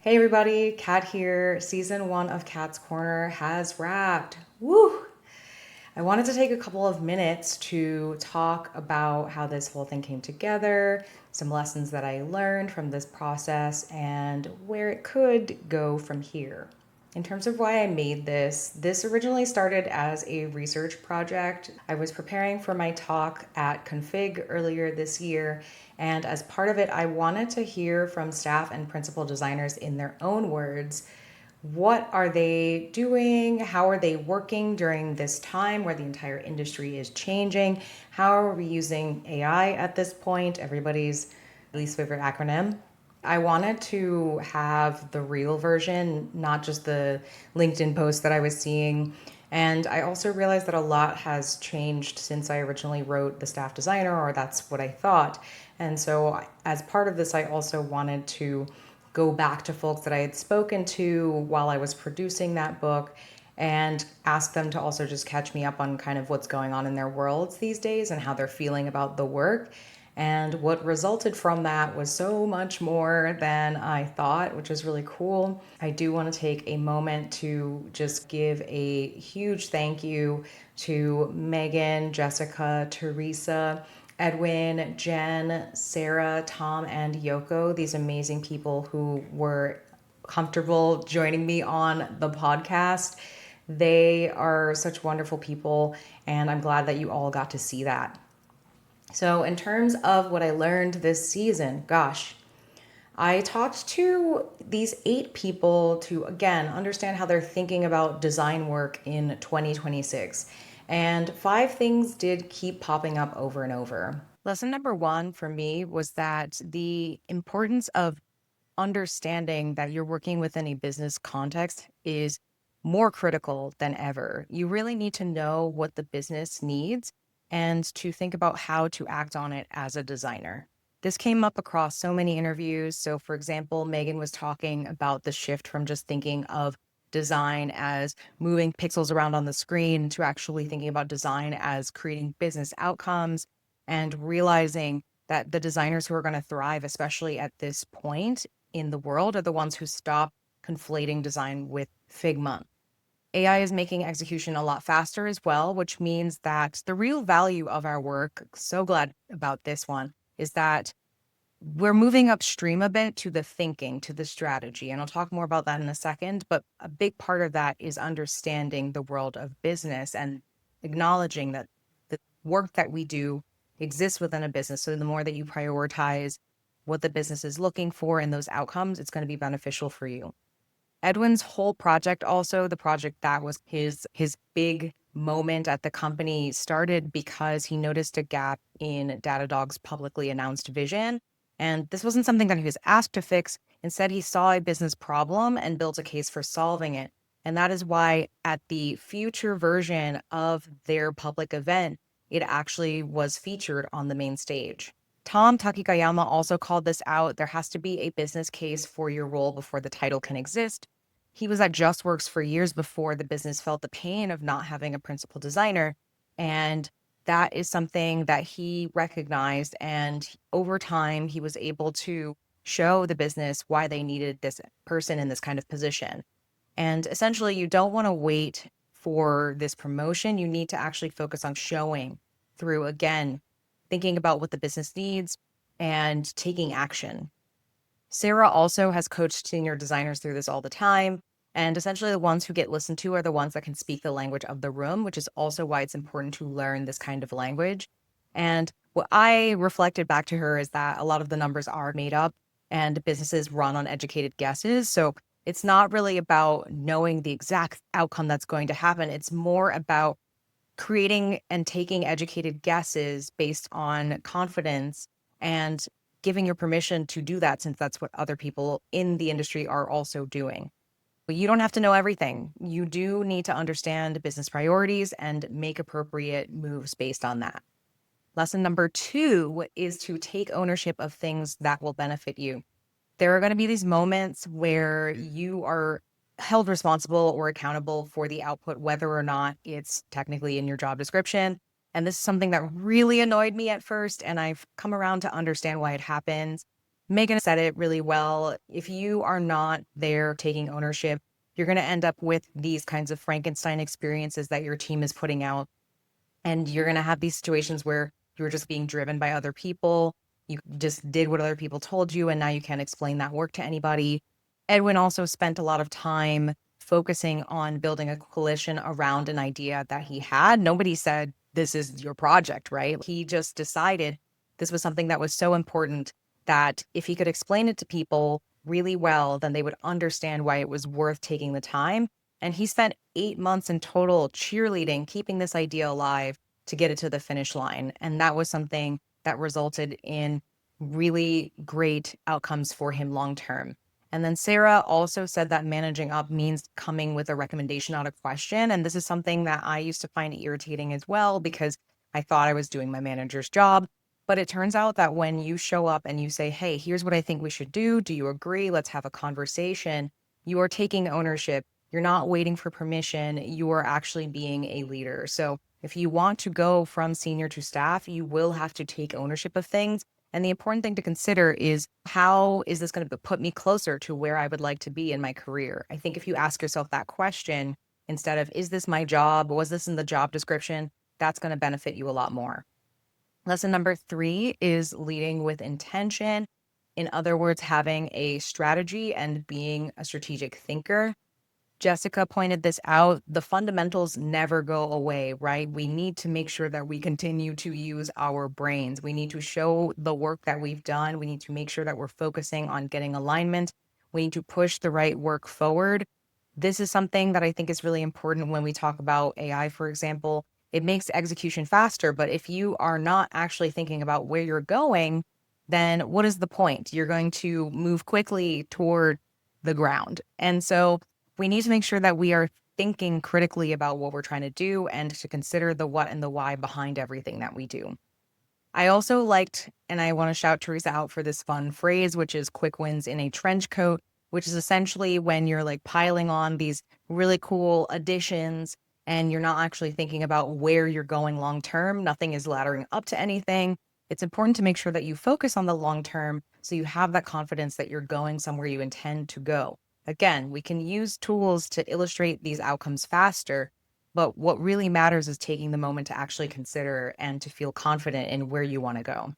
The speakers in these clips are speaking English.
Hey everybody, Kat here. Season 1 of Kat's Corner has wrapped. Woo! I wanted to take a couple of minutes to talk about how this whole thing came together, some lessons that I learned from this process, and where it could go from here. In terms of why I made this originally started as a research project. I was preparing for my talk at Config earlier this year, and as part of it, I wanted to hear from staff and principal designers in their own words. What are they doing? How are they working during this time where the entire industry is changing? How are we using AI at this point? Everybody's least favorite acronym. I wanted to have the real version, not just the LinkedIn post that I was seeing. And I also realized that a lot has changed since I originally wrote The Staff Designer, or that's what I thought. And so, as part of this, I also wanted to go back to folks that I had spoken to while I was producing that book and ask them to also just catch me up on kind of what's going on in their worlds these days and how they're feeling about the work. And what resulted from that was so much more than I thought, which is really cool. I do want to take a moment to just give a huge thank you to Meghan, Jessica, Theresa, Edwin, Jen, Sara, Tom, and Yoko, these amazing people who were comfortable joining me on the podcast. They are such wonderful people, and I'm glad that you all got to see that. So, in terms of what I learned this season, gosh, I talked to these 8 people to, again, understand how they're thinking about design work in 2026. And 5 things did keep popping up over and over. Lesson number 1 for me was that the importance of understanding that you're working within a business context is more critical than ever. You really need to know what the business needs and to think about how to act on it as a designer. This came up across so many interviews. So, for example, Meghan was talking about the shift from just thinking of design as moving pixels around on the screen to actually thinking about design as creating business outcomes and realizing that the designers who are going to thrive, especially at this point in the world, are the ones who stop conflating design with Figma. AI is making execution a lot faster as well, which means that the real value of our work, so glad about this one, is that we're moving upstream a bit to the thinking, to the strategy. And I'll talk more about that in a second. But a big part of that is understanding the world of business and acknowledging that the work that we do exists within a business. So the more that you prioritize what the business is looking for in those outcomes, it's going to be beneficial for you. Edwin's whole project, also the project that was his big moment at the company, started because he noticed a gap in Datadog's publicly announced vision. And this wasn't something that he was asked to fix. Instead, he saw a business problem and built a case for solving it. And that is why at the future version of their public event, it actually was featured on the main stage. Tom Takigayama also called this out. There has to be a business case for your role before the title can exist. He was at Justworks for years before the business felt the pain of not having a principal designer. And that is something that he recognized. And over time, he was able to show the business why they needed this person in this kind of position. And essentially, you don't want to wait for this promotion. You need to actually focus on showing through, again, thinking about what the business needs and taking action. Sara also has coached senior designers through this all the time. And essentially, the ones who get listened to are the ones that can speak the language of the room, which is also why it's important to learn this kind of language. And what I reflected back to her is that a lot of the numbers are made up and businesses run on educated guesses. So it's not really about knowing the exact outcome that's going to happen. It's more about creating and taking educated guesses based on confidence and giving your permission to do that, since that's what other people in the industry are also doing. But you don't have to know everything. You do need to understand business priorities and make appropriate moves based on that. Lesson number 2 is to take ownership of things that will benefit you. There are going to be these moments where you are held responsible or accountable for the output, whether or not it's technically in your job description. And this is something that really annoyed me at first, and I've come around to understand why it happens. Meghan said it really well. If you are not there taking ownership, you're going to end up with these kinds of Frankenstein experiences that your team is putting out. And you're going to have these situations where you're just being driven by other people. You just did what other people told you, and now you can't explain that work to anybody. Edwin also spent a lot of time focusing on building a coalition around an idea that he had. Nobody said, this is your project, right? He just decided this was something that was so important that if he could explain it to people really well, then they would understand why it was worth taking the time. And he spent 8 months in total cheerleading, keeping this idea alive to get it to the finish line. And that was something that resulted in really great outcomes for him long term. And then Sara also said that managing up means coming with a recommendation, not a question. And this is something that I used to find irritating as well because I thought I was doing my manager's job. But it turns out that when you show up and you say, hey, here's what I think we should do. Do you agree? Let's have a conversation. You are taking ownership. You're not waiting for permission. You are actually being a leader. So if you want to go from senior to staff, you will have to take ownership of things. And the important thing to consider is, how is this going to put me closer to where I would like to be in my career? I think if you ask yourself that question instead of, is this my job? Was this in the job description? That's going to benefit you a lot more. Lesson number 3 is leading with intention. In other words, having a strategy and being a strategic thinker. Jessica pointed this out. The fundamentals never go away, right? We need to make sure that we continue to use our brains. We need to show the work that we've done. We need to make sure that we're focusing on getting alignment. We need to push the right work forward. This is something that I think is really important when we talk about AI, for example. It makes execution faster, but if you are not actually thinking about where you're going, then what is the point? You're going to move quickly toward the ground. And so we need to make sure that we are thinking critically about what we're trying to do and to consider the what and the why behind everything that we do. I also liked, and I want to shout Theresa out for this fun phrase, which is quick wins in a trench coat, which is essentially when you're like piling on these really cool additions and you're not actually thinking about where you're going long term. Nothing is laddering up to anything. It's important to make sure that you focus on the long term so you have that confidence that you're going somewhere you intend to go. Again, we can use tools to illustrate these outcomes faster, but what really matters is taking the moment to actually consider and to feel confident in where you want to go.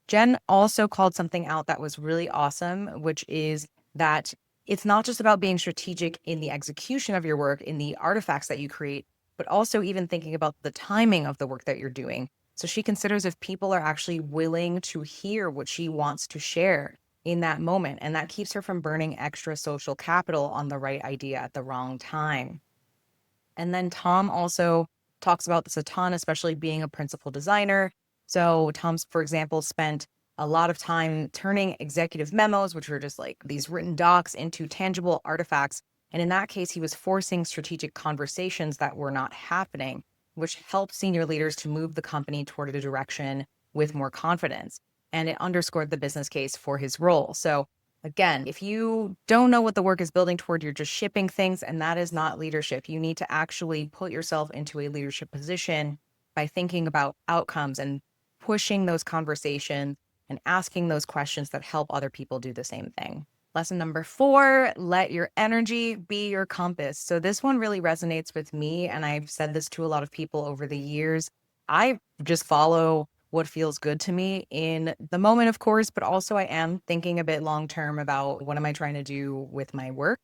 Jen also called something out that was really awesome, which is that it's not just about being strategic in the execution of your work, in the artifacts that you create, but also even thinking about the timing of the work that you're doing. So she considers if people are actually willing to hear what she wants to share in that moment. And that keeps her from burning extra social capital on the right idea at the wrong time. And then Tom also talks about this a ton, especially being a principal designer. So Tom's, for example, spent a lot of time turning executive memos, which were just like these written docs, into tangible artifacts. And in that case, he was forcing strategic conversations that were not happening, which helped senior leaders to move the company toward a direction with more confidence. And it underscored the business case for his role. So again, if you don't know what the work is building toward, you're just shipping things, and that is not leadership. You need to actually put yourself into a leadership position by thinking about outcomes and pushing those conversations and asking those questions that help other people do the same thing. Lesson number 4, let your energy be your compass. So this one really resonates with me, and I've said this to a lot of people over the years. I just follow what feels good to me in the moment, of course, but also I am thinking a bit long term about what am I trying to do with my work.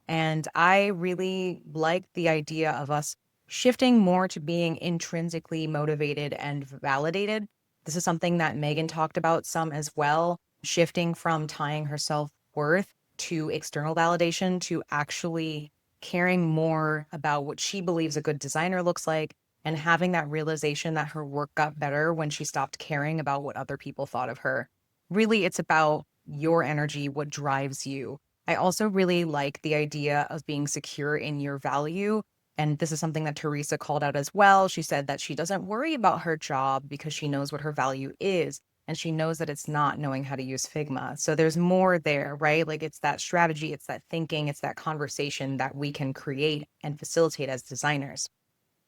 And I really like the idea of us shifting more to being intrinsically motivated and validated. This is something that Meghan talked about some as well, shifting from tying her self-worth to external validation to actually caring more about what she believes a good designer looks like and having that realization that her work got better when she stopped caring about what other people thought of her. Really, it's about your energy, what drives you. I also really like the idea of being secure in your value. And this is something that Theresa called out as well. She said that she doesn't worry about her job because she knows what her value is. And she knows that it's not knowing how to use Figma. So there's more there, right? Like it's that strategy, it's that thinking, it's that conversation that we can create and facilitate as designers.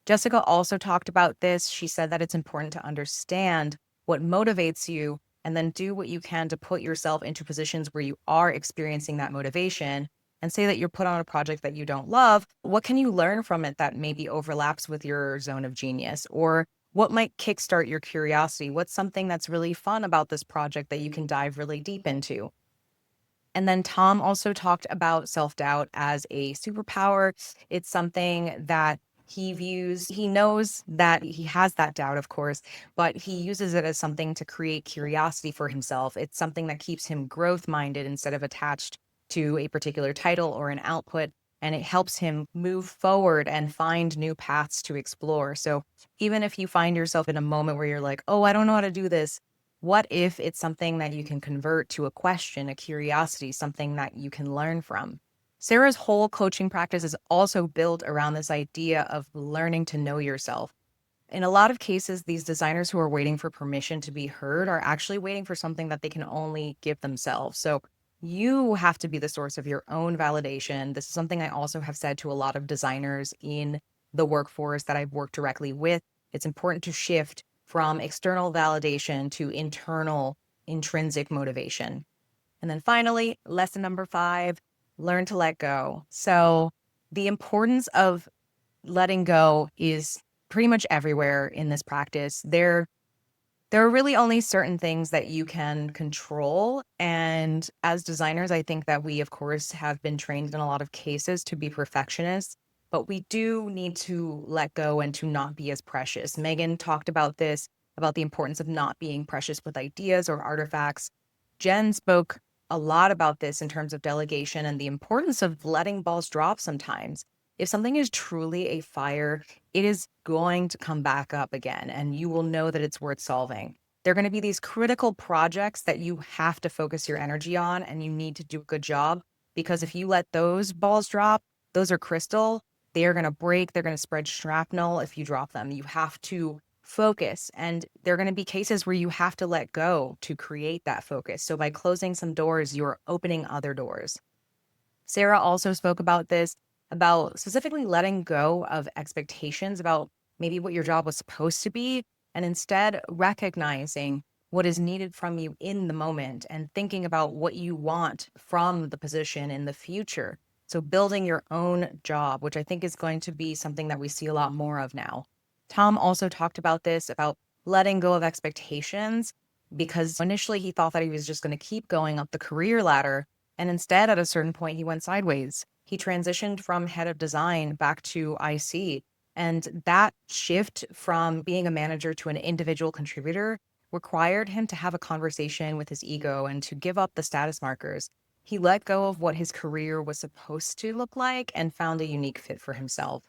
Jessica also talked about this. She said that it's important to understand what motivates you and then do what you can to put yourself into positions where you are experiencing that motivation. And say that you're put on a project that you don't love, what can you learn from it that maybe overlaps with your zone of genius? Or what might kickstart your curiosity? What's something that's really fun about this project that you can dive really deep into? And then Tom also talked about self-doubt as a superpower. It's something that he views, he knows that he has that doubt, of course, but he uses it as something to create curiosity for himself. It's something that keeps him growth minded instead of attached to a particular title or an output. And it helps him move forward and find new paths to explore. So even if you find yourself in a moment where you're like, oh, I don't know how to do this, what if it's something that you can convert to a question, a curiosity, something that you can learn from? Sara's whole coaching practice is also built around this idea of learning to know yourself. In a lot of cases, these designers who are waiting for permission to be heard are actually waiting for something that they can only give themselves. So you have to be the source of your own validation. This is something I also have said to a lot of designers in the workforce that I've worked directly with. It's important to shift from external validation to internal intrinsic motivation. And then finally, lesson number 5, learn to let go. So the importance of letting go is pretty much everywhere in this practice. There are really only certain things that you can control. And as designers, I think that we, of course, have been trained in a lot of cases to be perfectionists, but we do need to let go and to not be as precious. Meghan talked about this, about the importance of not being precious with ideas or artifacts. Jen spoke a lot about this in terms of delegation and the importance of letting balls drop sometimes. If something is truly a fire, it is going to come back up again, and you will know that it's worth solving. There are going to be these critical projects that you have to focus your energy on, and you need to do a good job, because if you let those balls drop, those are crystal. They are going to break. They're going to spread shrapnel if you drop them. You have to focus, and there are going to be cases where you have to let go to create that focus. So by closing some doors, you're opening other doors. Sara also spoke about this, about specifically letting go of expectations about maybe what your job was supposed to be, and instead recognizing what is needed from you in the moment and thinking about what you want from the position in the future. So building your own job, which I think is going to be something that we see a lot more of now. Tom also talked about this, about letting go of expectations, because initially he thought that he was just going to keep going up the career ladder. And instead, at a certain point, he went sideways. He transitioned from head of design back to IC. And that shift from being a manager to an individual contributor required him to have a conversation with his ego and to give up the status markers. He let go of what his career was supposed to look like and found a unique fit for himself.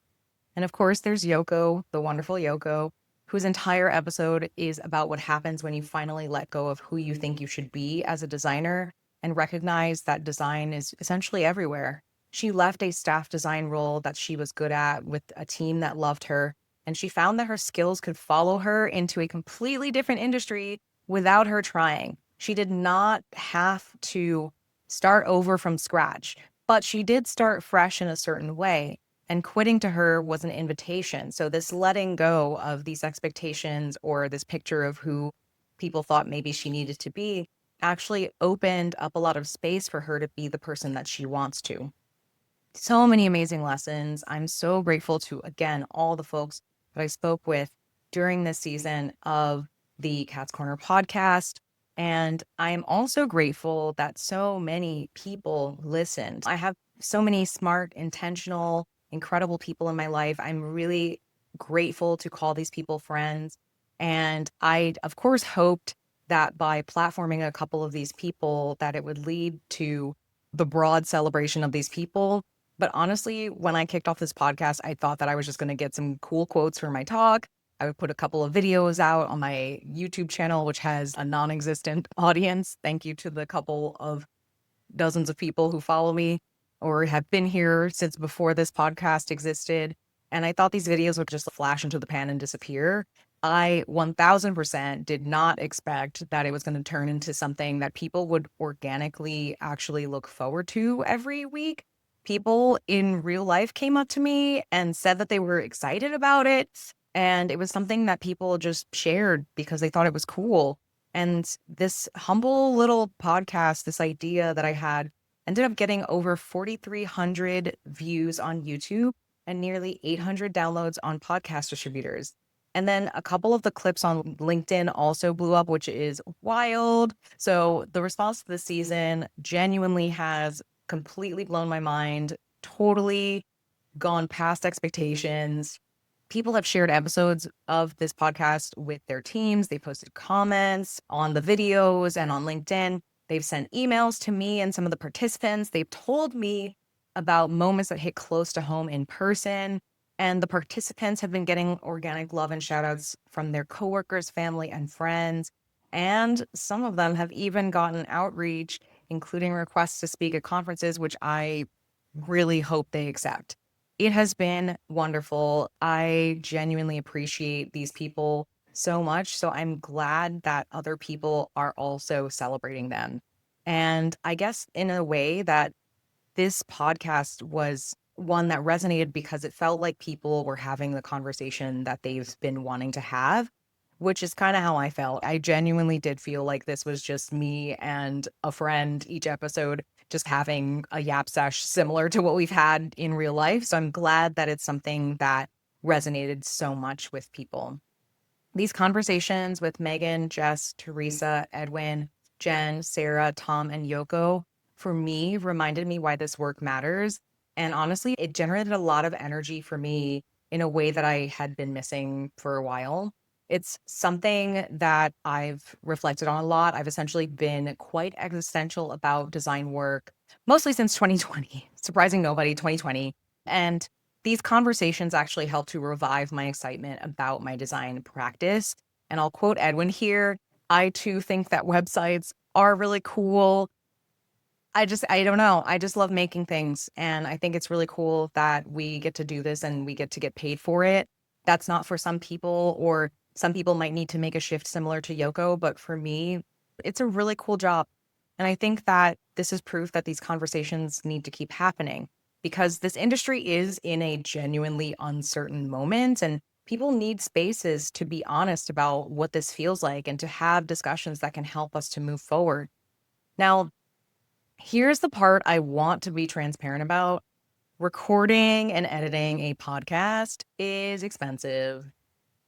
And of course, there's Yoko, the wonderful Yoko, whose entire episode is about what happens when you finally let go of who you think you should be as a designer and recognize that design is essentially everywhere. She left a staff design role that she was good at with a team that loved her, and she found that her skills could follow her into a completely different industry without her trying. She did not have to start over from scratch, but she did start fresh in a certain way. And quitting to her was an invitation. So this letting go of these expectations or this picture of who people thought maybe she needed to be actually opened up a lot of space for her to be the person that she wants to. So many amazing lessons. I'm so grateful to, again, all the folks that I spoke with during this season of the Catt's Corner podcast. And I'm also grateful that so many people listened. I have so many smart, intentional, incredible people in my life. I'm really grateful to call these people friends. And I, of course, hoped that by platforming a couple of these people, that it would lead to the broad celebration of these people. But honestly, when I kicked off this podcast, I thought that I was just going to get some cool quotes for my talk. I would put a couple of videos out on my YouTube channel, which has a non-existent audience. Thank you to the couple of dozens of people who follow me or have been here since before this podcast existed. And I thought these videos would just flash into the pan and disappear. I 1000% did not expect that it was going to turn into something that people would organically actually look forward to every week. People in real life came up to me and said that they were excited about it. And it was something that people just shared because they thought it was cool. And this humble little podcast, this idea that I had, ended up getting over 4,300 views on YouTube and nearly 800 downloads on podcast distributors. And then a couple of the clips on LinkedIn also blew up, which is wild. So the response to this season genuinely has completely blown my mind, totally gone past expectations. People have shared episodes of this podcast with their teams. They posted comments on the videos and on LinkedIn. They've sent emails to me and some of the participants. They've told me about moments that hit close to home in person. And the participants have been getting organic love and shout outs from their coworkers, family, and friends. And some of them have even gotten outreach, including requests to speak at conferences, which I really hope they accept. It has been wonderful. I genuinely appreciate these people so much. So I'm glad that other people are also celebrating them. And I guess in a way that this podcast was one that resonated because it felt like people were having the conversation that they've been wanting to have, which is kind of how I felt. I genuinely did feel like this was just me and a friend each episode, just having a yap sesh similar to what we've had in real life. So I'm glad that it's something that resonated so much with people. These conversations with Meghan, Jess, Theresa, Edwin, Jen, Sara, Tom, and Yoko, for me, reminded me why this work matters. And honestly, it generated a lot of energy for me in a way that I had been missing for a while. It's something that I've reflected on a lot. I've essentially been quite existential about design work, mostly since 2020. Surprising nobody, 2020. And these conversations actually help to revive my excitement about my design practice. And I'll quote Edwin here. I too think that websites are really cool. I don't know. I just love making things. And I think it's really cool that we get to do this and we get to get paid for it. That's not for some people, or some people might need to make a shift similar to Yoko. But for me, it's a really cool job. And I think that this is proof that these conversations need to keep happening because this industry is in a genuinely uncertain moment, and people need spaces to be honest about what this feels like and to have discussions that can help us to move forward. Now, here's the part I want to be transparent about. Recording and editing a podcast is expensive.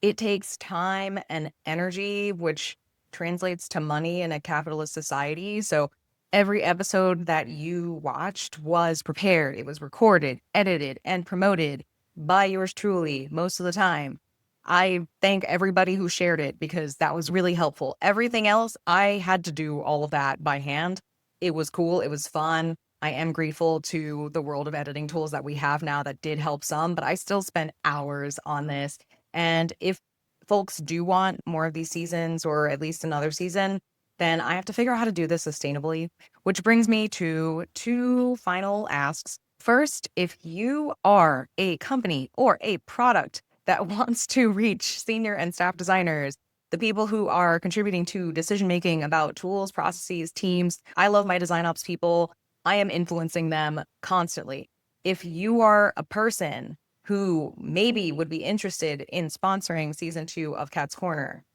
It takes time and energy, which translates to money in a capitalist society. So every episode that you watched was prepared. It was recorded, edited, and promoted by yours truly most of the time. I thank everybody who shared it because that was really helpful. Everything else, I had to do all of that by hand. It was cool. It was fun. I am grateful to the world of editing tools that we have now that did help some, but I still spent hours on this. And if folks do want more of these seasons, or at least another season, then I have to figure out how to do this sustainably, which brings me to two final asks. First, if you are a company or a product that wants to reach senior and staff designers, the people who are contributing to decision making about tools, processes, teams, I love my design ops people. I am influencing them constantly. If you are a person who maybe would be interested in sponsoring season 2 of Catt's Corner,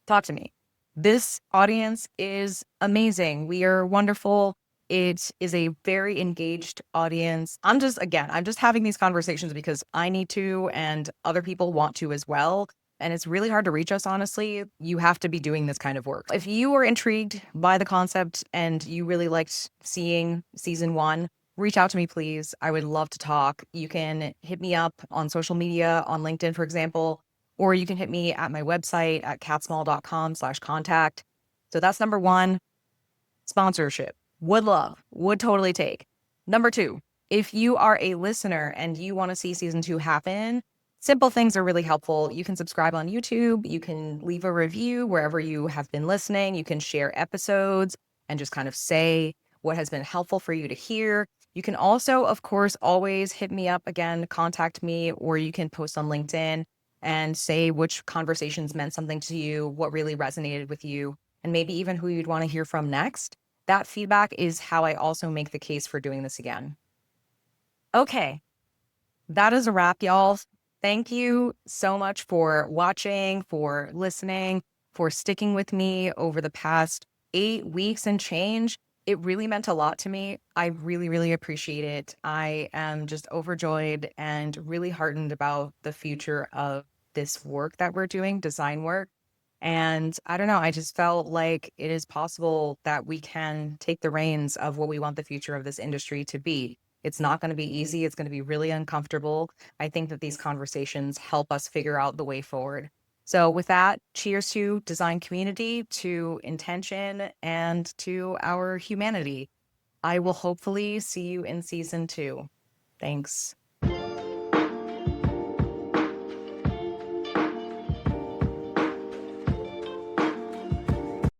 talk to me. This audience is amazing. We are wonderful. It is a very engaged audience. I'm just having these conversations because I need to and other people want to as well. And it's really hard to reach us, honestly. You have to be doing this kind of work. If you are intrigued by the concept and you really liked seeing season 1, reach out to me, please. I would love to talk. You can hit me up on social media, on LinkedIn, for example, or you can hit me at my website at cattsmall.com/contact. So that's number 1, sponsorship. Would love, would totally take. Number 2, if you are a listener and you want to see season 2 happen, simple things are really helpful. You can subscribe on YouTube. You can leave a review wherever you have been listening. You can share episodes and just kind of say what has been helpful for you to hear. You can also, of course, always hit me up again, contact me, or you can post on LinkedIn and say which conversations meant something to you, what really resonated with you, and maybe even who you'd want to hear from next. That feedback is how I also make the case for doing this again. Okay, that is a wrap, y'all. Thank you so much for watching, for listening. for sticking with me over the past 8 weeks and change. It really meant a lot to me. I really, really appreciate it. I am just overjoyed and really heartened about the future of this work that we're doing, design work. And I don't know, I just felt like it is possible that we can take the reins of what we want the future of this industry to be. It's not going to be easy. It's going to be really uncomfortable. I think that these conversations help us figure out the way forward. So, with that, cheers to design community, to intention, and to our humanity. I will hopefully see you in season 2. Thanks.